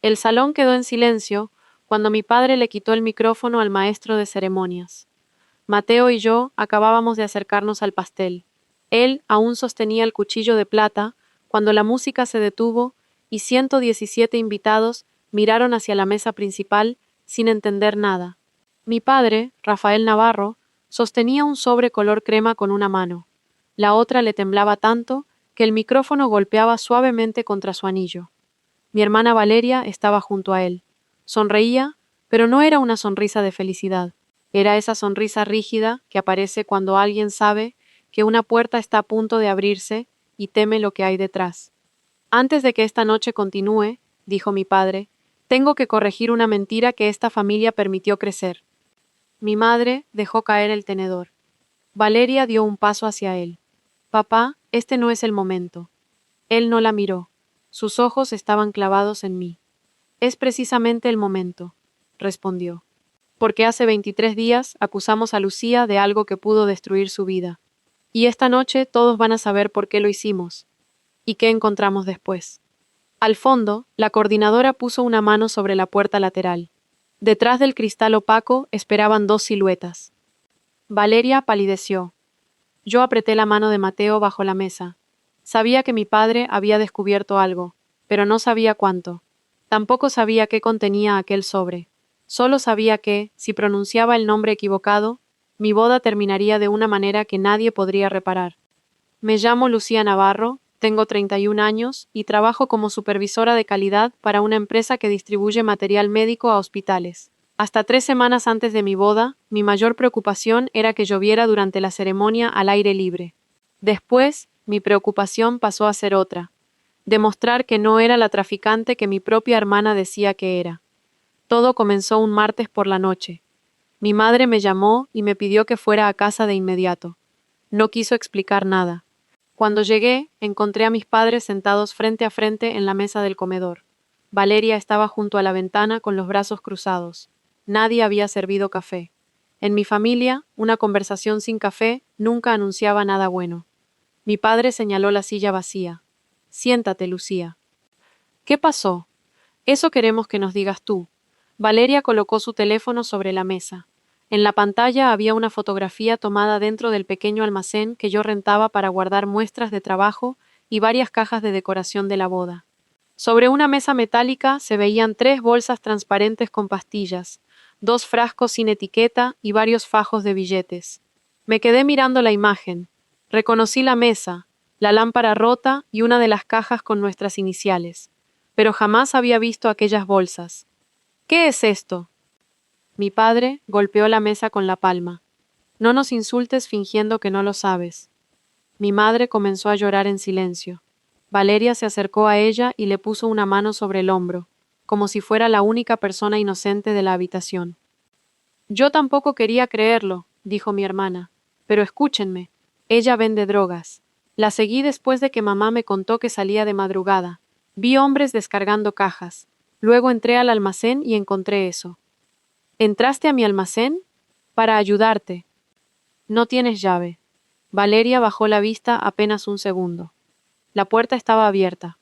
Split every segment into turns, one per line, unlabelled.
El salón quedó en silencio cuando mi padre le quitó el micrófono al maestro de ceremonias. Mateo y yo acabábamos de acercarnos al pastel. Él aún sostenía el cuchillo de plata cuando la música se detuvo y 117 invitados miraron hacia la mesa principal sin entender nada. Mi padre, Rafael Navarro, sostenía un sobre color crema con una mano. La otra le temblaba tanto que el micrófono golpeaba suavemente contra su anillo. Mi hermana Valeria estaba junto a él. Sonreía, pero no era una sonrisa de felicidad. Era esa sonrisa rígida que aparece cuando alguien sabe que una puerta está a punto de abrirse y teme lo que hay detrás. Antes de que esta noche continúe, dijo mi padre, tengo que corregir una mentira que esta familia permitió crecer. Mi madre dejó caer el tenedor. Valeria dio un paso hacia él. Papá, este no es el momento. Él no la miró. Sus ojos estaban clavados en mí. Es precisamente el momento, respondió. Porque hace 23 días acusamos a Lucía de algo que pudo destruir su vida. Y esta noche todos van a saber por qué lo hicimos. ¿Y qué encontramos después? Al fondo, la coordinadora puso una mano sobre la puerta lateral. Detrás del cristal opaco esperaban dos siluetas. Valeria palideció. Yo apreté la mano de Mateo bajo la mesa. Sabía que mi padre había descubierto algo, pero no sabía cuánto. Tampoco sabía qué contenía aquel sobre. Solo sabía que, si pronunciaba el nombre equivocado, mi boda terminaría de una manera que nadie podría reparar. Me llamo Lucía Navarro, tengo 31 años y trabajo como supervisora de calidad para una empresa que distribuye material médico a hospitales. Hasta 3 semanas antes de mi boda, mi mayor preocupación era que lloviera durante la ceremonia al aire libre. Después, mi preocupación pasó a ser otra: demostrar que no era la traficante que mi propia hermana decía que era. Todo comenzó un martes por la noche. Mi madre me llamó y me pidió que fuera a casa de inmediato. No quiso explicar nada. Cuando llegué, encontré a mis padres sentados frente a frente en la mesa del comedor. Valeria estaba junto a la ventana con los brazos cruzados. Nadie había servido café. En mi familia, una conversación sin café nunca anunciaba nada bueno. Mi padre señaló la silla vacía. Siéntate, Lucía. ¿Qué pasó? Eso queremos que nos digas tú. Valeria colocó su teléfono sobre la mesa. En la pantalla había una fotografía tomada dentro del pequeño almacén que yo rentaba para guardar muestras de trabajo y varias cajas de decoración de la boda. Sobre una mesa metálica se veían 3 bolsas transparentes con pastillas, 2 frascos sin etiqueta y varios fajos de billetes. Me quedé mirando la imagen. Reconocí la mesa, la lámpara rota y una de las cajas con nuestras iniciales. Pero jamás había visto aquellas bolsas. ¿Qué es esto? Mi padre golpeó la mesa con la palma. No nos insultes fingiendo que no lo sabes. Mi madre comenzó a llorar en silencio. Valeria se acercó a ella y le puso una mano sobre el hombro, como si fuera la única persona inocente de la habitación. Yo tampoco quería creerlo, dijo mi hermana. Pero escúchenme, ella vende drogas. La seguí después de que mamá me contó que salía de madrugada. Vi hombres descargando cajas. Luego entré al almacén y encontré eso. ¿Entraste a mi almacén? Para ayudarte. No tienes llave. Valeria bajó la vista apenas un segundo. La puerta estaba abierta.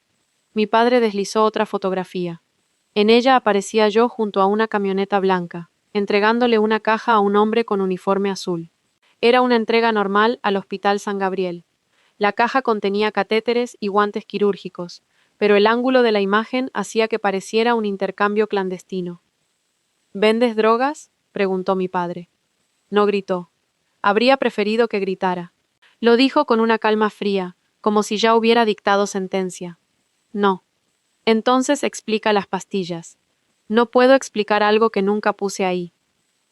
Mi padre deslizó otra fotografía. En ella aparecía yo junto a una camioneta blanca, entregándole una caja a un hombre con uniforme azul. Era una entrega normal al Hospital San Gabriel. La caja contenía catéteres y guantes quirúrgicos, pero el ángulo de la imagen hacía que pareciera un intercambio clandestino. ¿Vendes drogas?, preguntó mi padre. No gritó. Habría preferido que gritara. Lo dijo con una calma fría, como si ya hubiera dictado sentencia. No. Entonces explica las pastillas. No puedo explicar algo que nunca puse ahí.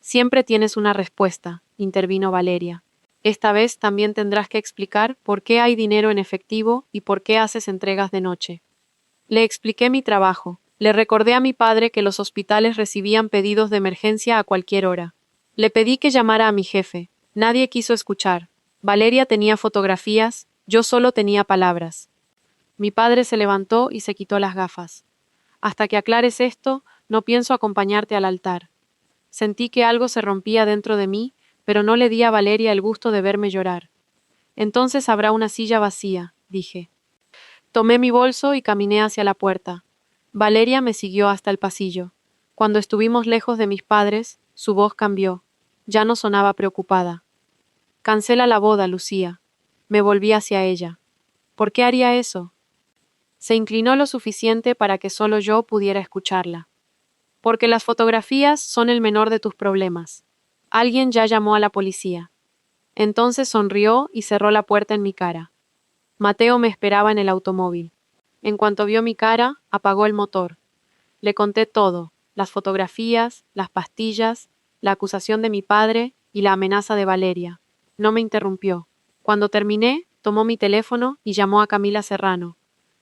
Siempre tienes una respuesta, intervino Valeria. Esta vez también tendrás que explicar por qué hay dinero en efectivo y por qué haces entregas de noche. Le expliqué mi trabajo. Le recordé a mi padre que los hospitales recibían pedidos de emergencia a cualquier hora. Le pedí que llamara a mi jefe. Nadie quiso escuchar. Valeria tenía fotografías, yo solo tenía palabras. Mi padre se levantó y se quitó las gafas. Hasta que aclares esto, no pienso acompañarte al altar. Sentí que algo se rompía dentro de mí, pero no le di a Valeria el gusto de verme llorar. Entonces habrá una silla vacía, dije. Tomé mi bolso y caminé hacia la puerta. Valeria me siguió hasta el pasillo. Cuando estuvimos lejos de mis padres, su voz cambió. Ya no sonaba preocupada. Cancela la boda, Lucía. Me volví hacia ella. ¿Por qué haría eso? Se inclinó lo suficiente para que solo yo pudiera escucharla. Porque las fotografías son el menor de tus problemas. Alguien ya llamó a la policía. Entonces sonrió y cerró la puerta en mi cara. Mateo me esperaba en el automóvil. En cuanto vio mi cara, apagó el motor. Le conté todo, las fotografías, las pastillas, la acusación de mi padre y la amenaza de Valeria. No me interrumpió. Cuando terminé, tomó mi teléfono y llamó a Camila Serrano,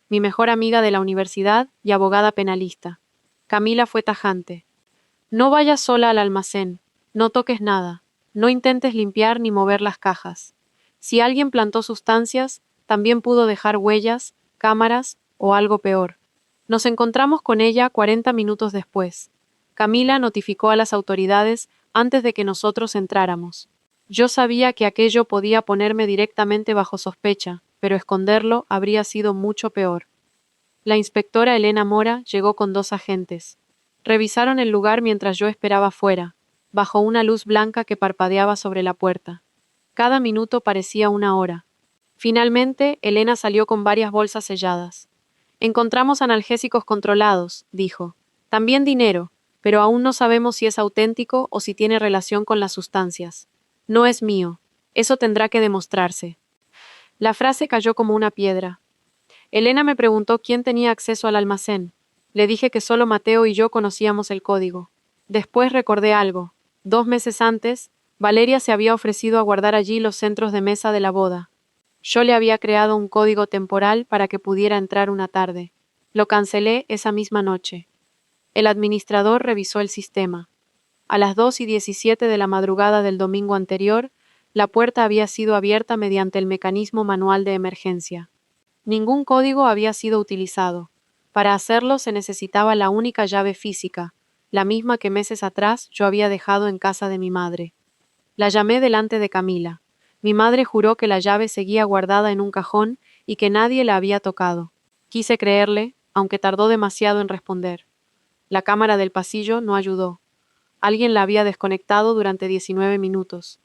mi mejor amiga de la universidad y abogada penalista. Camila fue tajante. No vayas sola al almacén, no toques nada, no intentes limpiar ni mover las cajas. Si alguien plantó sustancias, también pudo dejar huellas, cámaras o algo peor. Nos encontramos con ella 40 minutos después. Camila notificó a las autoridades antes de que nosotros entráramos. Yo sabía que aquello podía ponerme directamente bajo sospecha, pero esconderlo habría sido mucho peor. La inspectora Elena Mora llegó con 2 agentes. Revisaron el lugar mientras yo esperaba fuera, bajo una luz blanca que parpadeaba sobre la puerta. Cada minuto parecía una hora. Finalmente, Elena salió con varias bolsas selladas. Encontramos analgésicos controlados, dijo. También dinero, pero aún no sabemos si es auténtico o si tiene relación con las sustancias. No es mío. Eso tendrá que demostrarse. La frase cayó como una piedra. Elena me preguntó quién tenía acceso al almacén. Le dije que solo Mateo y yo conocíamos el código. Después recordé algo. 2 meses antes, Valeria se había ofrecido a guardar allí los centros de mesa de la boda. Yo le había creado un código temporal para que pudiera entrar una tarde. Lo cancelé esa misma noche. El administrador revisó el sistema. A las 2:17 de la madrugada del domingo anterior, la puerta había sido abierta mediante el mecanismo manual de emergencia. Ningún código había sido utilizado. Para hacerlo se necesitaba la única llave física, la misma que meses atrás yo había dejado en casa de mi madre. La llamé delante de Camila. Mi madre juró que la llave seguía guardada en un cajón y que nadie la había tocado. Quise creerle, aunque tardó demasiado en responder. La cámara del pasillo no ayudó. Alguien la había desconectado durante 19 minutos.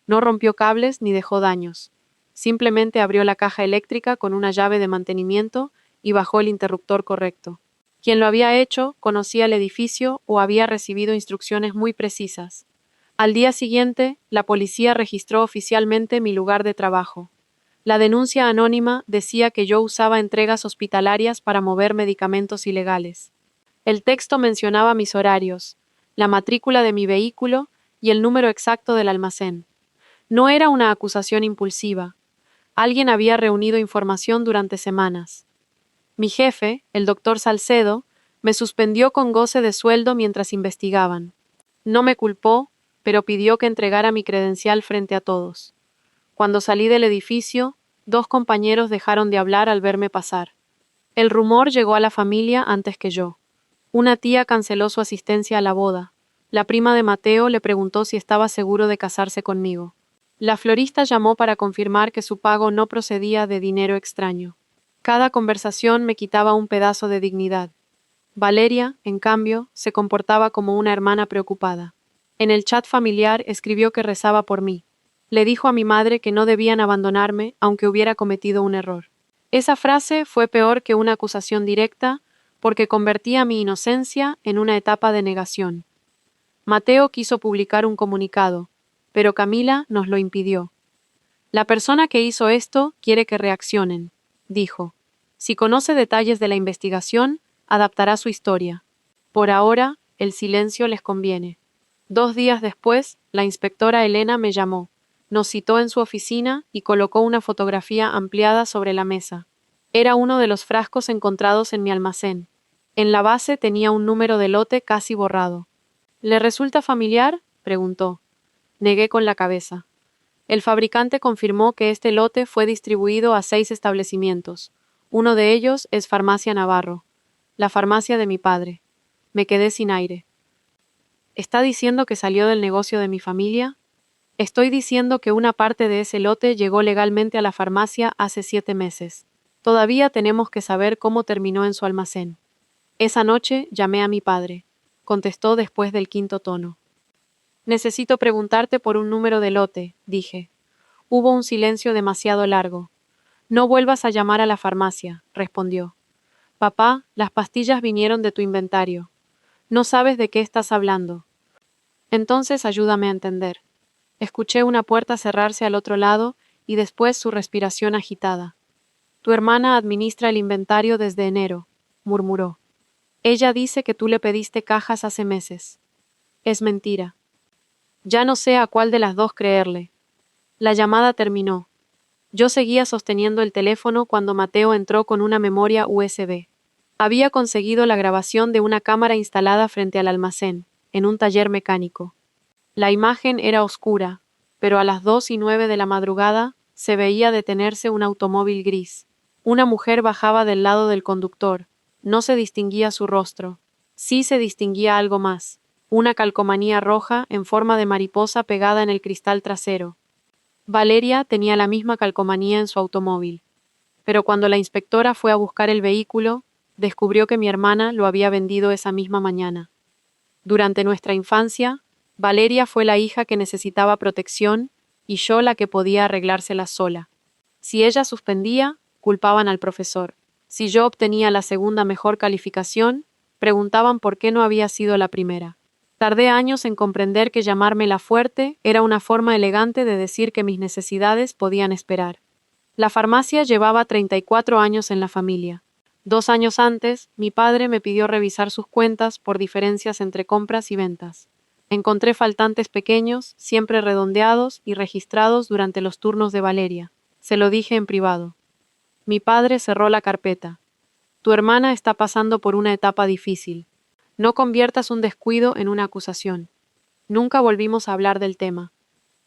No rompió cables ni dejó daños. Simplemente abrió la caja eléctrica con una llave de mantenimiento y bajó el interruptor correcto. Quien lo había hecho conocía el edificio o había recibido instrucciones muy precisas. Al día siguiente, la policía registró oficialmente mi lugar de trabajo. La denuncia anónima decía que yo usaba entregas hospitalarias para mover medicamentos ilegales. El texto mencionaba mis horarios, la matrícula de mi vehículo y el número exacto del almacén. No era una acusación impulsiva. Alguien había reunido información durante semanas. Mi jefe, el doctor Salcedo, me suspendió con goce de sueldo mientras investigaban. No me culpó, pero pidió que entregara mi credencial frente a todos. Cuando salí del edificio, 2 compañeros dejaron de hablar al verme pasar. El rumor llegó a la familia antes que yo. Una tía canceló su asistencia a la boda. La prima de Mateo le preguntó si estaba seguro de casarse conmigo. La florista llamó para confirmar que su pago no procedía de dinero extraño. Cada conversación me quitaba un pedazo de dignidad. Valeria, en cambio, se comportaba como una hermana preocupada. En el chat familiar escribió que rezaba por mí. Le dijo a mi madre que no debían abandonarme aunque hubiera cometido un error. Esa frase fue peor que una acusación directa porque convertía mi inocencia en una etapa de negación. Mateo quiso publicar un comunicado, pero Camila nos lo impidió. La persona que hizo esto quiere que reaccionen, dijo. Si conoce detalles de la investigación, adaptará su historia. Por ahora, el silencio les conviene. 2 días después, la inspectora Elena me llamó. Nos citó en su oficina y colocó una fotografía ampliada sobre la mesa. Era uno de los frascos encontrados en mi almacén. En la base tenía un número de lote casi borrado. ¿Le resulta familiar?, preguntó. Negué con la cabeza. El fabricante confirmó que este lote fue distribuido a 6 establecimientos. Uno de ellos es Farmacia Navarro, la farmacia de mi padre. Me quedé sin aire. ¿Está diciendo que salió del negocio de mi familia? Estoy diciendo que una parte de ese lote llegó legalmente a la farmacia hace 7 meses. Todavía tenemos que saber cómo terminó en su almacén. Esa noche llamé a mi padre. Contestó después del quinto tono. Necesito preguntarte por un número de lote, dije. Hubo un silencio demasiado largo. No vuelvas a llamar a la farmacia, respondió. Papá, las pastillas vinieron de tu inventario. No sabes de qué estás hablando. Entonces ayúdame a entender. Escuché una puerta cerrarse al otro lado y después su respiración agitada. Tu hermana administra el inventario desde enero, murmuró. Ella dice que tú le pediste cajas hace meses. Es mentira. Ya no sé a cuál de las dos creerle. La llamada terminó. Yo seguía sosteniendo el teléfono cuando Mateo entró con una memoria USB. Había conseguido la grabación de una cámara instalada frente al almacén, en un taller mecánico. La imagen era oscura, pero a las 2:09 de la madrugada se veía detenerse un automóvil gris. Una mujer bajaba del lado del conductor. No se distinguía su rostro. Sí se distinguía algo más. Una calcomanía roja en forma de mariposa pegada en el cristal trasero. Valeria tenía la misma calcomanía en su automóvil. Pero cuando la inspectora fue a buscar el vehículo, descubrió que mi hermana lo había vendido esa misma mañana. Durante nuestra infancia, Valeria fue la hija que necesitaba protección y yo la que podía arreglársela sola. Si ella suspendía, culpaban al profesor. Si yo obtenía la segunda mejor calificación, preguntaban por qué no había sido la primera. Tardé años en comprender que llamarme la fuerte era una forma elegante de decir que mis necesidades podían esperar. La farmacia llevaba 34 años en la familia. 2 años antes, mi padre me pidió revisar sus cuentas por diferencias entre compras y ventas. Encontré faltantes pequeños, siempre redondeados y registrados durante los turnos de Valeria. Se lo dije en privado. Mi padre cerró la carpeta. Tu hermana está pasando por una etapa difícil. No conviertas un descuido en una acusación. Nunca volvimos a hablar del tema.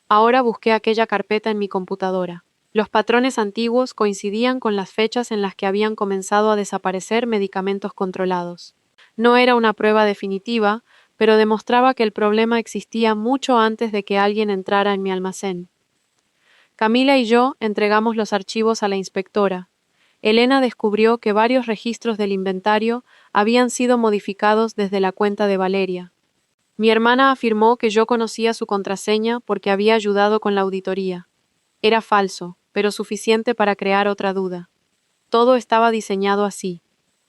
Ahora busqué aquella carpeta en mi computadora. Los patrones antiguos coincidían con las fechas en las que habían comenzado a desaparecer medicamentos controlados. No era una prueba definitiva, pero demostraba que el problema existía mucho antes de que alguien entrara en mi almacén. Camila y yo entregamos los archivos a la inspectora. Elena descubrió que varios registros del inventario habían sido modificados desde la cuenta de Valeria. Mi hermana afirmó que yo conocía su contraseña porque había ayudado con la auditoría. Era falso, pero suficiente para crear otra duda. Todo estaba diseñado así.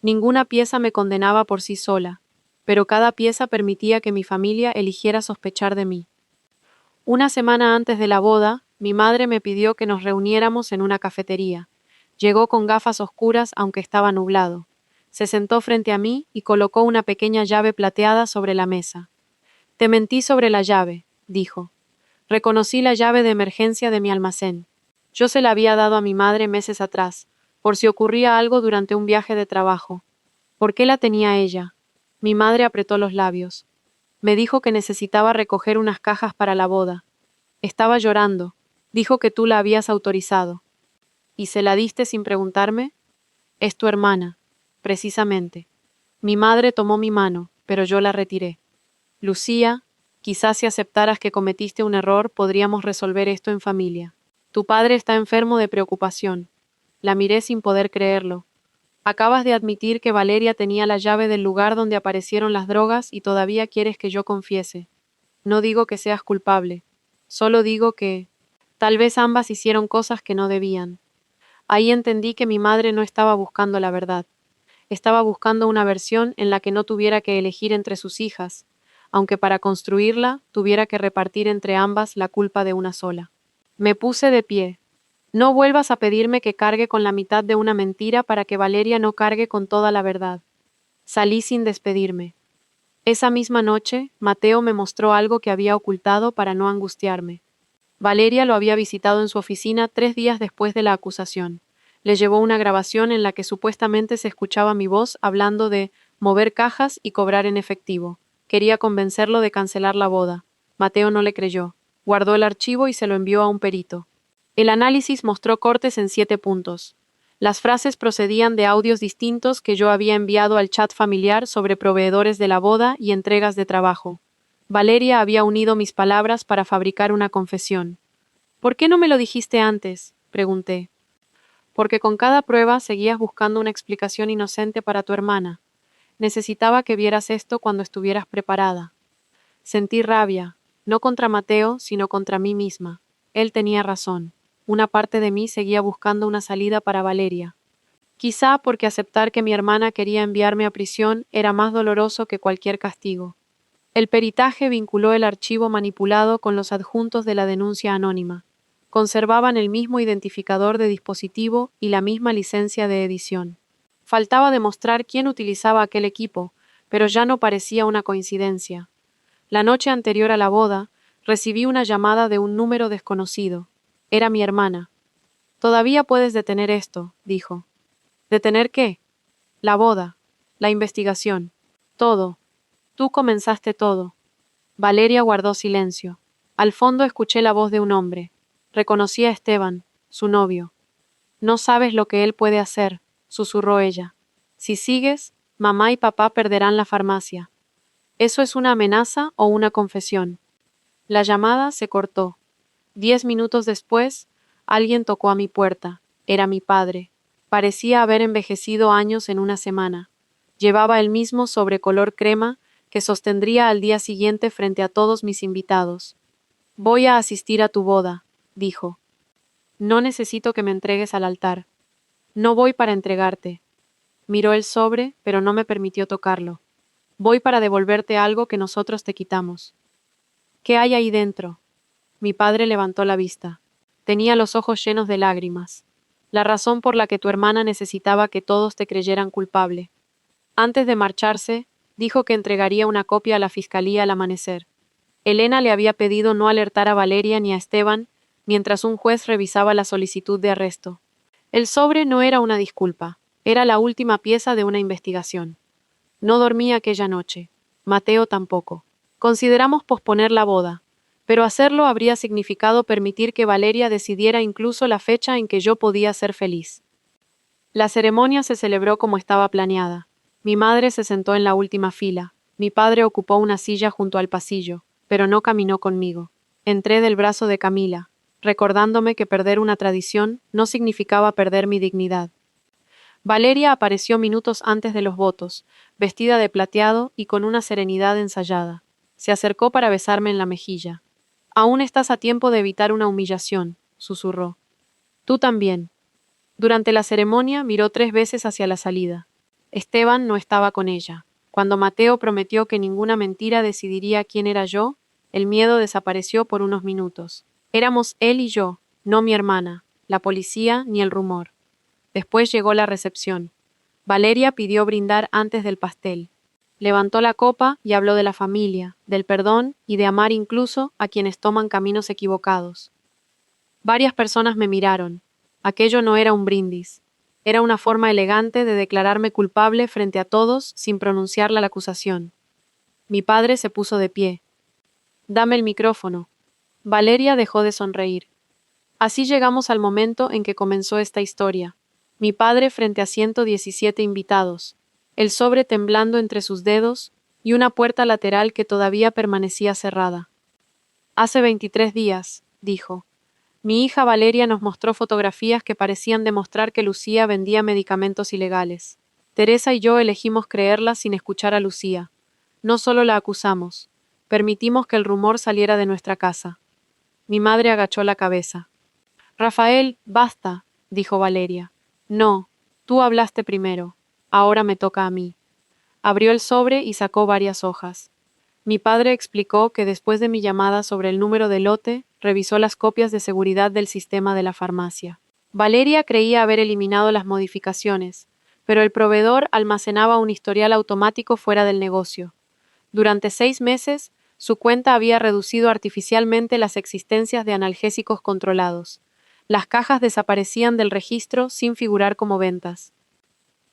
Ninguna pieza me condenaba por sí sola, pero cada pieza permitía que mi familia eligiera sospechar de mí. Una semana antes de la boda, mi madre me pidió que nos reuniéramos en una cafetería. Llegó con gafas oscuras aunque estaba nublado. Se sentó frente a mí y colocó una pequeña llave plateada sobre la mesa. Te mentí sobre la llave, dijo. Reconocí la llave de emergencia de mi almacén. Yo se la había dado a mi madre meses atrás, por si ocurría algo durante un viaje de trabajo. ¿Por qué la tenía ella? Mi madre apretó los labios. Me dijo que necesitaba recoger unas cajas para la boda. Estaba llorando. Dijo que tú la habías autorizado. ¿Y se la diste sin preguntarme? Es tu hermana. Precisamente. Mi madre tomó mi mano, pero yo la retiré. Lucía, quizás si aceptaras que cometiste un error, podríamos resolver esto en familia. Tu padre está enfermo de preocupación. La miré sin poder creerlo. Acabas de admitir que Valeria tenía la llave del lugar donde aparecieron las drogas y todavía quieres que yo confiese. No digo que seas culpable. Solo digo que tal vez ambas hicieron cosas que no debían. Ahí entendí que mi madre no estaba buscando la verdad. Estaba buscando una versión en la que no tuviera que elegir entre sus hijas, aunque para construirla tuviera que repartir entre ambas la culpa de una sola. Me puse de pie. No vuelvas a pedirme que cargue con la mitad de una mentira para que Valeria no cargue con toda la verdad. Salí sin despedirme. Esa misma noche, Mateo me mostró algo que había ocultado para no angustiarme. Valeria lo había visitado en su oficina 3 días después de la acusación. Le llevó una grabación en la que supuestamente se escuchaba mi voz hablando de mover cajas y cobrar en efectivo. Quería convencerlo de cancelar la boda. Mateo no le creyó. Guardó el archivo y se lo envió a un perito. El análisis mostró cortes en 7 puntos. Las frases procedían de audios distintos que yo había enviado al chat familiar sobre proveedores de la boda y entregas de trabajo. Valeria había unido mis palabras para fabricar una confesión. ¿Por qué no me lo dijiste antes?, pregunté. Porque con cada prueba seguías buscando una explicación inocente para tu hermana. necesitaba que vieras esto cuando estuvieras preparada. Sentí rabia, no contra Mateo, sino contra mí misma. Él tenía razón. Una parte de mí seguía buscando una salida para Valeria. Quizá porque aceptar que mi hermana quería enviarme a prisión era más doloroso que cualquier castigo. El peritaje vinculó el archivo manipulado con los adjuntos de la denuncia anónima. Conservaban el mismo identificador de dispositivo y la misma licencia de edición. Faltaba demostrar quién utilizaba aquel equipo, pero ya no parecía una coincidencia. La noche anterior a la boda, recibí una llamada de un número desconocido. Era mi hermana. «Todavía puedes detener esto», dijo. ¿Detener qué? La boda, la investigación, todo. Tú comenzaste todo. Valeria guardó silencio. Al fondo escuché la voz de un hombre. Reconocí a Esteban, su novio. «No sabes lo que él puede hacer», susurró ella. «Si sigues, mamá y papá perderán la farmacia». ¿Eso es una amenaza o una confesión? La llamada se cortó. 10 minutos después, alguien tocó a mi puerta. Era mi padre. Parecía haber envejecido años en una semana. Llevaba el mismo sobre color crema que sostendría al día siguiente frente a todos mis invitados. «Voy a asistir a tu boda», dijo. «No necesito que me entregues al altar». «No voy para entregarte». Miró el sobre, pero no me permitió tocarlo. «Voy para devolverte algo que nosotros te quitamos». «¿Qué hay ahí dentro?» Mi padre levantó la vista. Tenía los ojos llenos de lágrimas. «La razón por la que tu hermana necesitaba que todos te creyeran culpable». Antes de marcharse, dijo que entregaría una copia a la fiscalía al amanecer. Elena le había pedido no alertar a Valeria ni a Esteban mientras un juez revisaba la solicitud de arresto. El sobre no era una disculpa, era la última pieza de una investigación. No dormí aquella noche. Mateo tampoco. Consideramos posponer la boda, pero hacerlo habría significado permitir que Valeria decidiera incluso la fecha en que yo podía ser feliz. La ceremonia se celebró como estaba planeada. Mi madre se sentó en la última fila. Mi padre ocupó una silla junto al pasillo, pero no caminó conmigo. Entré del brazo de Camila, recordándome que perder una tradición no significaba perder mi dignidad. Valeria apareció minutos antes de los votos, vestida de plateado y con una serenidad ensayada. Se acercó para besarme en la mejilla. «Aún estás a tiempo de evitar una humillación», susurró. «Tú también». Durante la ceremonia miró 3 veces hacia la salida. Esteban no estaba con ella. Cuando Mateo prometió que ninguna mentira decidiría quién era yo, el miedo desapareció por unos minutos. Éramos él y yo, no mi hermana, la policía ni el rumor. Después llegó la recepción. Valeria pidió brindar antes del pastel. Levantó la copa y habló de la familia, del perdón y de amar incluso a quienes toman caminos equivocados. Varias personas me miraron. Aquello no era un brindis. Era una forma elegante de declararme culpable frente a todos sin pronunciar la acusación. Mi padre se puso de pie. «Dame el micrófono». Valeria dejó de sonreír. Así llegamos al momento en que comenzó esta historia. Mi padre frente a 117 invitados, el sobre temblando entre sus dedos y una puerta lateral que todavía permanecía cerrada. «Hace 23 días», dijo. «Mi hija Valeria nos mostró fotografías que parecían demostrar que Lucía vendía medicamentos ilegales. Teresa y yo elegimos creerla sin escuchar a Lucía. No solo la acusamos, permitimos que el rumor saliera de nuestra casa». Mi madre agachó la cabeza. «Rafael, basta», dijo Valeria. «No, tú hablaste primero. Ahora me toca a mí». Abrió el sobre y sacó varias hojas. Mi padre explicó que después de mi llamada sobre el número de lote, revisó las copias de seguridad del sistema de la farmacia. Valeria creía haber eliminado las modificaciones, pero el proveedor almacenaba un historial automático fuera del negocio. Durante 6 meses, su cuenta había reducido artificialmente las existencias de analgésicos controlados. Las cajas desaparecían del registro sin figurar como ventas.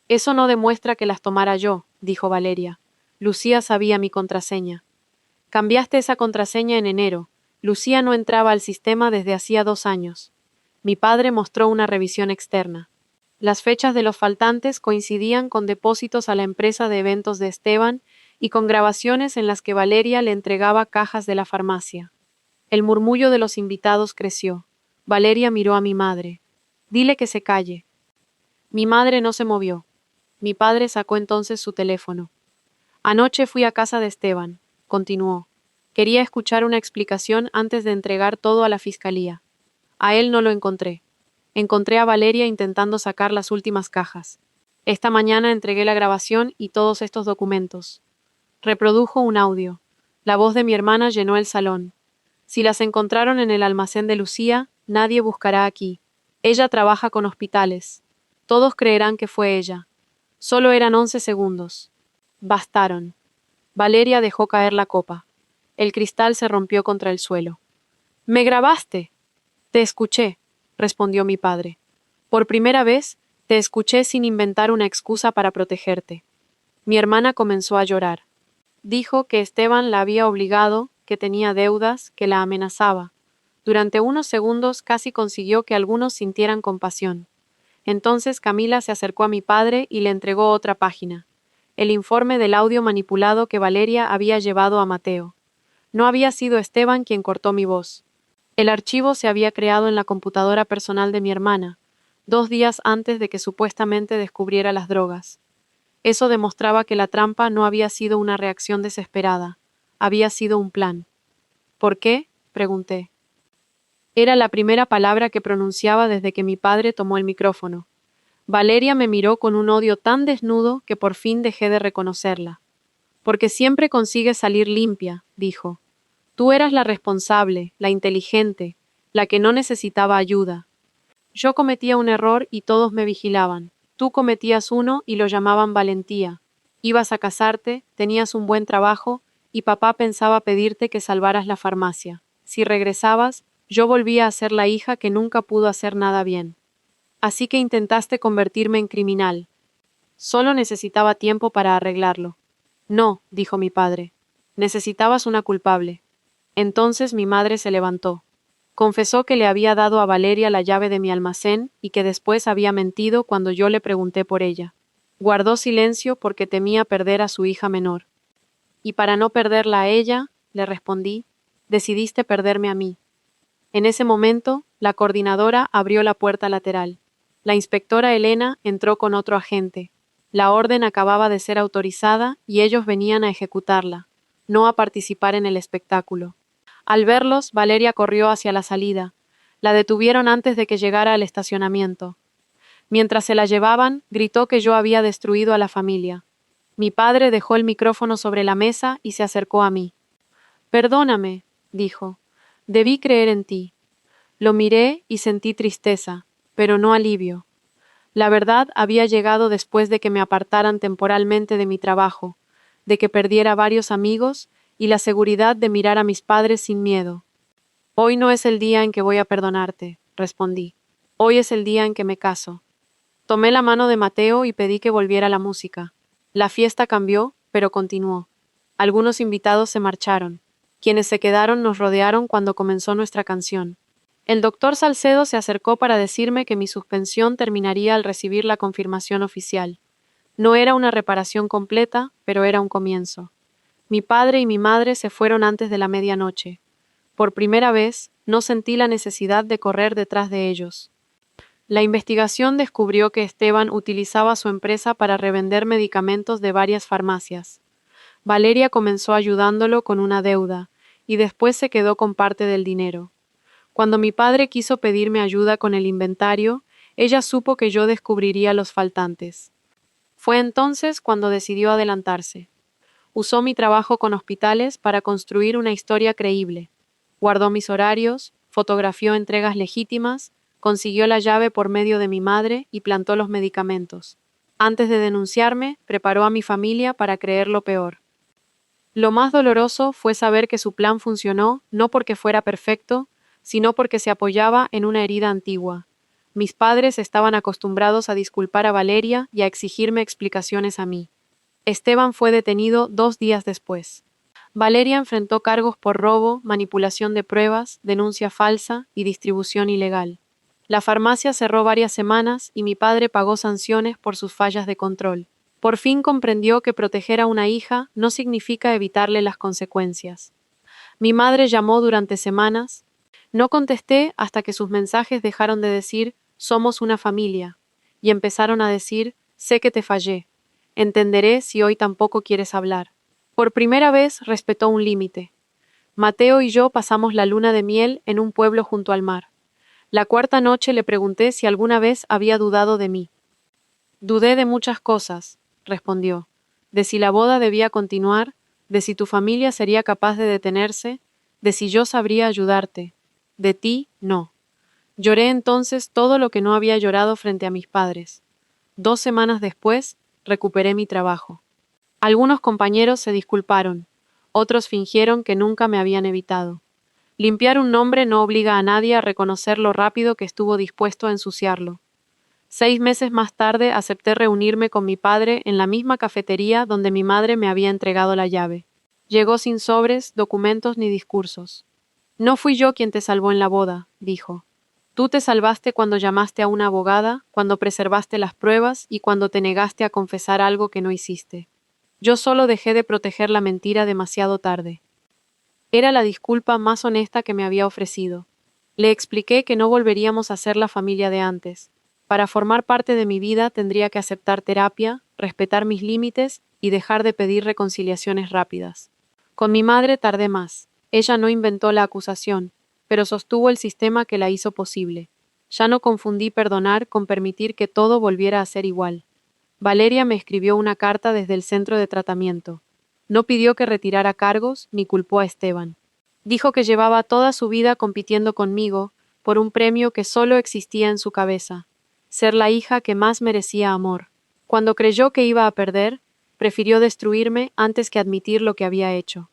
«Eso no demuestra que las tomara yo», dijo Valeria. «Lucía sabía mi contraseña». «Cambiaste esa contraseña en enero. Lucía no entraba al sistema desde hacía 2 años». Mi padre mostró una revisión externa. Las fechas de los faltantes coincidían con depósitos a la empresa de eventos de Esteban y con grabaciones en las que Valeria le entregaba cajas de la farmacia. El murmullo de los invitados creció. Valeria miró a mi madre. «Dile que se calle». Mi madre no se movió. Mi padre sacó entonces su teléfono. Anoche fui a casa de Esteban, continuó. Quería escuchar una explicación antes de entregar todo a la fiscalía. A él no lo encontré. Encontré a Valeria intentando sacar las últimas cajas. Esta mañana entregué la grabación y todos estos documentos. Reprodujo un audio. La voz de mi hermana llenó el salón. Si las encontraron en el almacén de Lucía, nadie buscará aquí. Ella trabaja con hospitales. Todos creerán que fue ella. Solo eran 11 segundos. Bastaron. Valeria dejó caer la copa. El cristal se rompió contra el suelo. ¿Me grabaste? Te escuché, respondió mi padre. Por primera vez, te escuché sin inventar una excusa para protegerte. Mi hermana comenzó a llorar. Dijo que Esteban la había obligado, que tenía deudas, que la amenazaba. Durante unos segundos casi consiguió que algunos sintieran compasión. Entonces Camila se acercó a mi padre y le entregó otra página. El informe del audio manipulado que Valeria había llevado a Mateo. No había sido Esteban quien cortó mi voz. El archivo se había creado en la computadora personal de mi hermana, 2 días antes de que supuestamente descubriera las drogas. Eso demostraba que la trampa no había sido una reacción desesperada, había sido un plan. ¿Por qué? Pregunté. Era la primera palabra que pronunciaba desde que mi padre tomó el micrófono. Valeria me miró con un odio tan desnudo que por fin dejé de reconocerla. Porque siempre consigues salir limpia, dijo. Tú eras la responsable, la inteligente, la que no necesitaba ayuda. Yo cometía un error y todos me vigilaban. Tú cometías uno y lo llamaban valentía. Ibas a casarte, tenías un buen trabajo, y papá pensaba pedirte que salvaras la farmacia. Si regresabas, yo volvía a ser la hija que nunca pudo hacer nada bien. Así que intentaste convertirme en criminal. Solo necesitaba tiempo para arreglarlo. No, dijo mi padre. Necesitabas una culpable. Entonces mi madre se levantó. Confesó que le había dado a Valeria la llave de mi almacén y que después había mentido cuando yo le pregunté por ella. Guardó silencio porque temía perder a su hija menor. Y para no perderla a ella, le respondí, decidiste perderme a mí. En ese momento, la coordinadora abrió la puerta lateral. La inspectora Elena entró con otro agente. La orden acababa de ser autorizada y ellos venían a ejecutarla, no a participar en el espectáculo. Al verlos, Valeria corrió hacia la salida. La detuvieron antes de que llegara al estacionamiento. Mientras se la llevaban, gritó que yo había destruido a la familia. Mi padre dejó el micrófono sobre la mesa y se acercó a mí. Perdóname, dijo. Debí creer en ti. Lo miré y sentí tristeza, pero no alivio. La verdad había llegado después de que me apartaran temporalmente de mi trabajo, de que perdiera varios amigos y la seguridad de mirar a mis padres sin miedo. Hoy no es el día en que voy a perdonarte, respondí. Hoy es el día en que me caso. Tomé la mano de Mateo y pedí que volviera la música. La fiesta cambió, pero continuó. Algunos invitados se marcharon. Quienes se quedaron nos rodearon cuando comenzó nuestra canción. El doctor Salcedo se acercó para decirme que mi suspensión terminaría al recibir la confirmación oficial. No era una reparación completa, pero era un comienzo. Mi padre y mi madre se fueron antes de la medianoche. Por primera vez, no sentí la necesidad de correr detrás de ellos. La investigación descubrió que Esteban utilizaba su empresa para revender medicamentos de varias farmacias. Valeria comenzó ayudándolo con una deuda, y después se quedó con parte del dinero. Cuando mi padre quiso pedirme ayuda con el inventario, ella supo que yo descubriría los faltantes. Fue entonces cuando decidió adelantarse. Usó mi trabajo con hospitales para construir una historia creíble. Guardó mis horarios, fotografió entregas legítimas, consiguió la llave por medio de mi madre y plantó los medicamentos. Antes de denunciarme, preparó a mi familia para creer lo peor. Lo más doloroso fue saber que su plan funcionó no porque fuera perfecto, sino porque se apoyaba en una herida antigua. Mis padres estaban acostumbrados a disculpar a Valeria y a exigirme explicaciones a mí. Esteban fue detenido 2 días después. Valeria enfrentó cargos por robo, manipulación de pruebas, denuncia falsa y distribución ilegal. La farmacia cerró varias semanas y mi padre pagó sanciones por sus fallas de control. Por fin comprendió que proteger a una hija no significa evitarle las consecuencias. Mi madre llamó durante semanas. No contesté hasta que sus mensajes dejaron de decir «somos una familia» y empezaron a decir «sé que te fallé». Entenderé si hoy tampoco quieres hablar. Por primera vez respetó un límite. Mateo y yo pasamos la luna de miel en un pueblo junto al mar. La cuarta noche le pregunté si alguna vez había dudado de mí. Dudé de muchas cosas, respondió. De si la boda debía continuar, de si tu familia sería capaz de detenerse, de si yo sabría ayudarte. De ti, no. Lloré entonces todo lo que no había llorado frente a mis padres. 2 semanas después, recuperé mi trabajo. Algunos compañeros se disculparon, otros fingieron que nunca me habían evitado. Limpiar un nombre no obliga a nadie a reconocer lo rápido que estuvo dispuesto a ensuciarlo. 6 meses más tarde acepté reunirme con mi padre en la misma cafetería donde mi madre me había entregado la llave. Llegó sin sobres, documentos ni discursos. No fui yo quien te salvó en la boda, dijo. Tú te salvaste cuando llamaste a una abogada, cuando preservaste las pruebas y cuando te negaste a confesar algo que no hiciste. Yo solo dejé de proteger la mentira demasiado tarde. Era la disculpa más honesta que me había ofrecido. Le expliqué que no volveríamos a ser la familia de antes. Para formar parte de mi vida tendría que aceptar terapia, respetar mis límites y dejar de pedir reconciliaciones rápidas. Con mi madre tardé más. Ella no inventó la acusación, pero sostuvo el sistema que la hizo posible. Ya no confundí perdonar con permitir que todo volviera a ser igual. Valeria me escribió una carta desde el centro de tratamiento. No pidió que retirara cargos ni culpó a Esteban. Dijo que llevaba toda su vida compitiendo conmigo por un premio que solo existía en su cabeza: ser la hija que más merecía amor. Cuando creyó que iba a perder, prefirió destruirme antes que admitir lo que había hecho.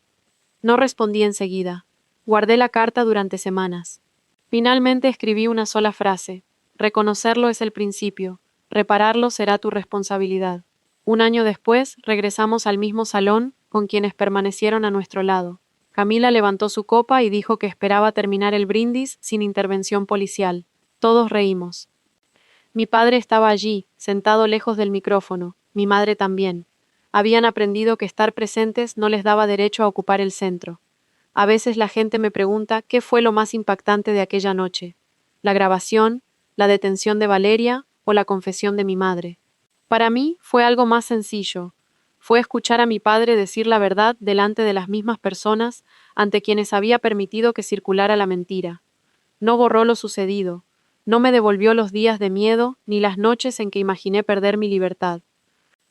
No respondí enseguida. Guardé la carta durante semanas. Finalmente escribí una sola frase: reconocerlo es el principio, repararlo será tu responsabilidad. Un año después, regresamos al mismo salón, con quienes permanecieron a nuestro lado. Camila levantó su copa y dijo que esperaba terminar el brindis sin intervención policial. Todos reímos. Mi padre estaba allí, sentado lejos del micrófono, mi madre también. Habían aprendido que estar presentes no les daba derecho a ocupar el centro. A veces la gente me pregunta qué fue lo más impactante de aquella noche: la grabación, la detención de Valeria o la confesión de mi madre. Para mí fue algo más sencillo. Fue escuchar a mi padre decir la verdad delante de las mismas personas ante quienes había permitido que circulara la mentira. No borró lo sucedido, no me devolvió los días de miedo ni las noches en que imaginé perder mi libertad,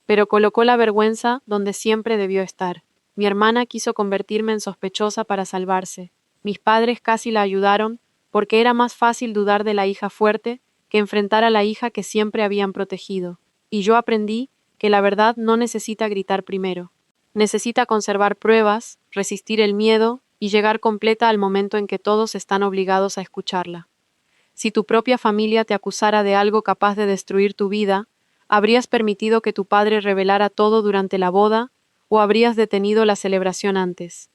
pero colocó la vergüenza donde siempre debió estar. Mi hermana quiso convertirme en sospechosa para salvarse. Mis padres casi la ayudaron, porque era más fácil dudar de la hija fuerte que enfrentar a la hija que siempre habían protegido. Y yo aprendí que la verdad no necesita gritar primero. Necesita conservar pruebas, resistir el miedo y llegar completa al momento en que todos están obligados a escucharla. Si tu propia familia te acusara de algo capaz de destruir tu vida, ¿habrías permitido que tu padre revelara todo durante la boda o habrías detenido la celebración antes?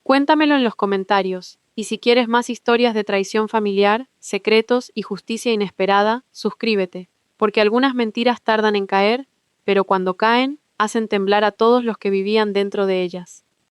Cuéntamelo en los comentarios, y si quieres más historias de traición familiar, secretos y justicia inesperada, suscríbete, porque algunas mentiras tardan en caer, pero cuando caen, hacen temblar a todos los que vivían dentro de ellas.